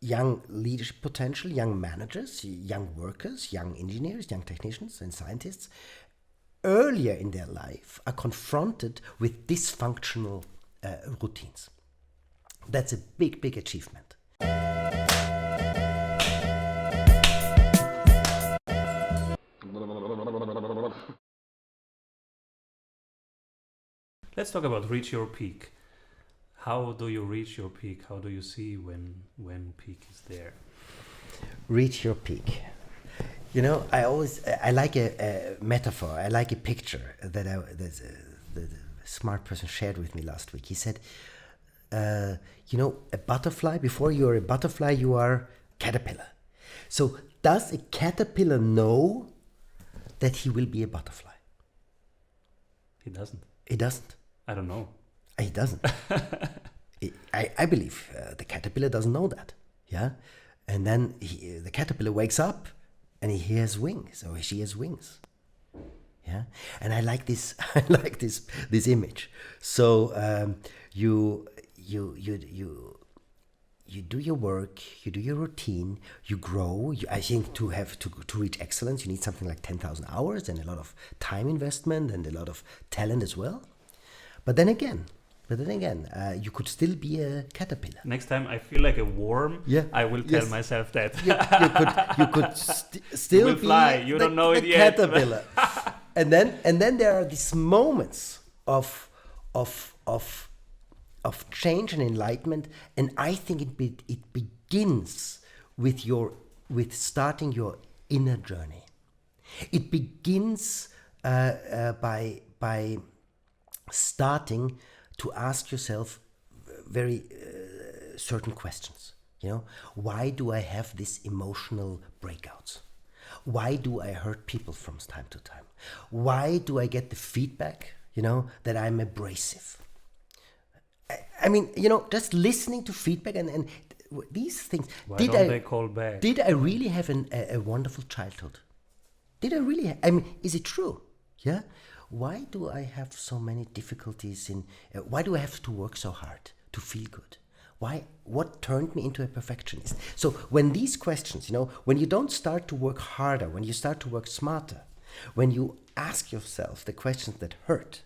young leadership potential, young managers, young workers, young engineers, young technicians and scientists earlier in their life are confronted with dysfunctional routines. That's a big, big achievement. Let's talk about reach your peak. How do you reach your peak? How do you see when peak is there? Reach your peak. You know, I like a metaphor. I like a picture that the smart person shared with me last week. He said, you know, a butterfly, before you're a butterfly, you are caterpillar. So does a caterpillar know that he will be a butterfly? He doesn't. He doesn't. I don't know. He doesn't. I believe the caterpillar doesn't know that. Yeah, and then the caterpillar wakes up and he has wings, or she has wings. Yeah, and I like this. I like this image. So you do your work, you do your routine, you grow. I think to reach excellence, you need something like 10,000 hours and a lot of time investment and a lot of talent as well. But then again, you could still be a caterpillar. Next time I feel like a worm, Yeah. I will tell myself that. You could still You will be fly. You don't know it yet. Caterpillar. and then there are these moments of change and enlightenment, and I think it begins with starting your inner journey. It begins by starting to ask yourself very certain questions. You know, why do I have these emotional breakouts? Why do I hurt people from time to time? Why do I get the feedback, you know, that I'm abrasive? I mean, you know, just listening to feedback and these things. Why don't they call back? Did I really have a wonderful childhood? Did I really? I mean, is it true? Yeah. Why do I have so many difficulties in? Why do I have to work so hard to feel good? Why? What turned me into a perfectionist? So when these questions, you know, when you don't start to work harder, when you start to work smarter, when you ask yourself the questions that hurt,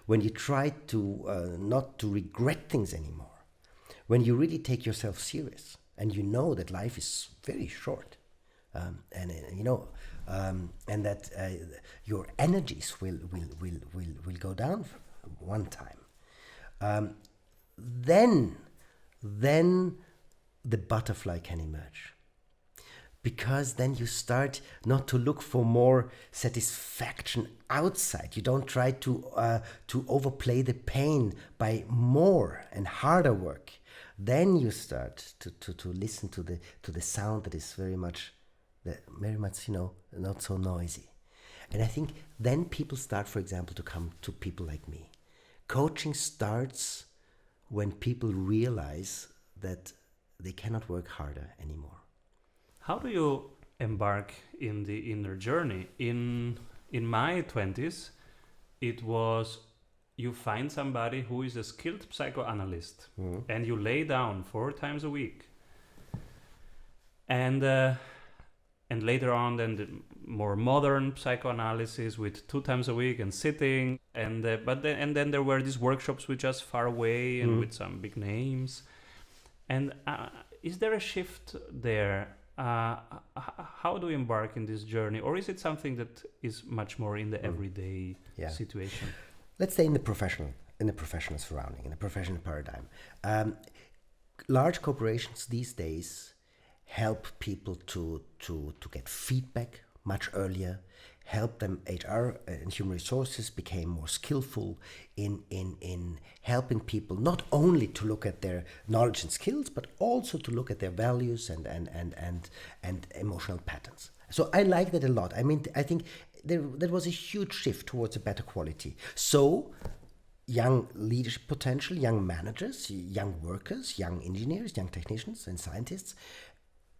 when you try to not to regret things anymore, when you really take yourself serious, and you know that life is very short, and that your energies will go down one time, then the butterfly can emerge. Because then you start not to look for more satisfaction outside. You don't try to overplay the pain by more and harder work. Then you start to listen to the sound that is very much, you know, not so noisy. And I think then people start, for example, to come to people like me. Coaching starts when people realize that they cannot work harder anymore. How do you embark in the inner journey? In my 20s, it was you find somebody who is a skilled psychoanalyst, and you lay down 4 times a week. And later on, then the more modern psychoanalysis with 2 times a week and sitting, and then there were these workshops which just far away and with some big names. And is there a shift there? How do you embark in this journey, or is it something that is much more in the everyday situation? Let's say in the professional surrounding, in the professional paradigm. Large corporations these days help people to get feedback much earlier, help them. HR and human resources became more skillful in helping people not only to look at their knowledge and skills, but also to look at their values and emotional patterns. So I like that a lot. I mean, I think there was a huge shift towards a better quality. So young leadership potential, young managers, young workers, young engineers, young technicians and scientists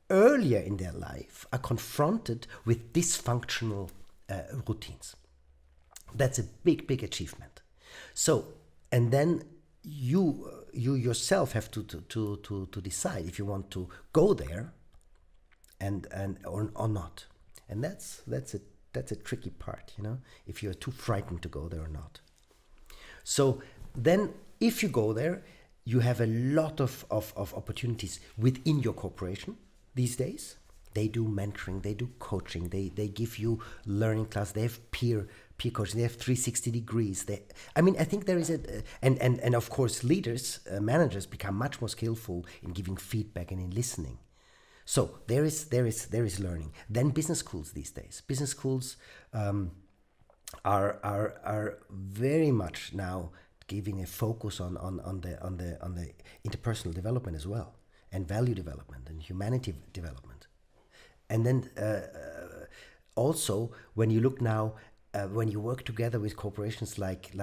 earlier in their life are confronted with dysfunctional routines. That's a big, big achievement. So, and then you you yourself have to decide if you want to go there and or not. And that's a tricky part, you know, if you're too frightened to go there or not. So then if you go there, you have a lot of opportunities within your corporation these days. They do mentoring, they do coaching, they give you learning class, they have peer coaching, they have 360 degrees. I think there is and of course leaders, managers become much more skillful in giving feedback and in listening. So there is learning. Then business schools these days. Business schools are very much now giving a focus on the interpersonal development as well, and value development and humanity development. And then also when you look now, when you work together with corporations like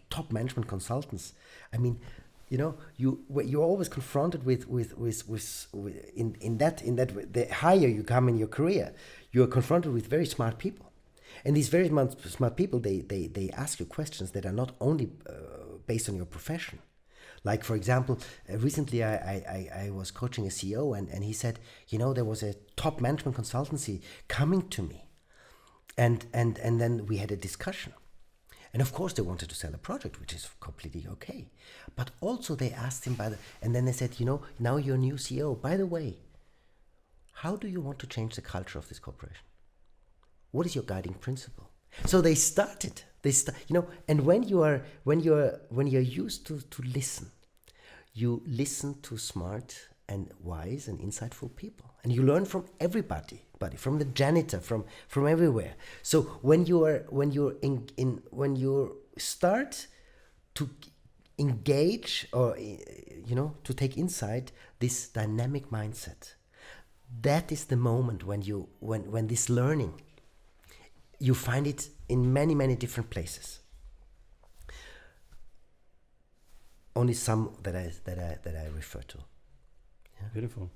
top management consultants, I mean, you know, you're always confronted with in that the higher you come in your career, you are confronted with very smart people, and these very smart people they ask you questions that are not only based on your profession. Like, for example, recently I was coaching a CEO, and he said, you know, there was a top management consultancy coming to me, and then we had a discussion. And of course they wanted to sell a project, which is completely okay. But also they asked him and then they said, you know, now you're a new CEO. By the way, how do you want to change the culture of this corporation? What is your guiding principle? So they started, you know, and when you're used to listen, you listen to smart and wise and insightful people, and you learn from everybody, from the janitor, from everywhere. So when you start to engage, or you know, to take inside this dynamic mindset, that is the moment when this learning, you find it in many different places. Only some that I refer to. Yeah. Beautiful.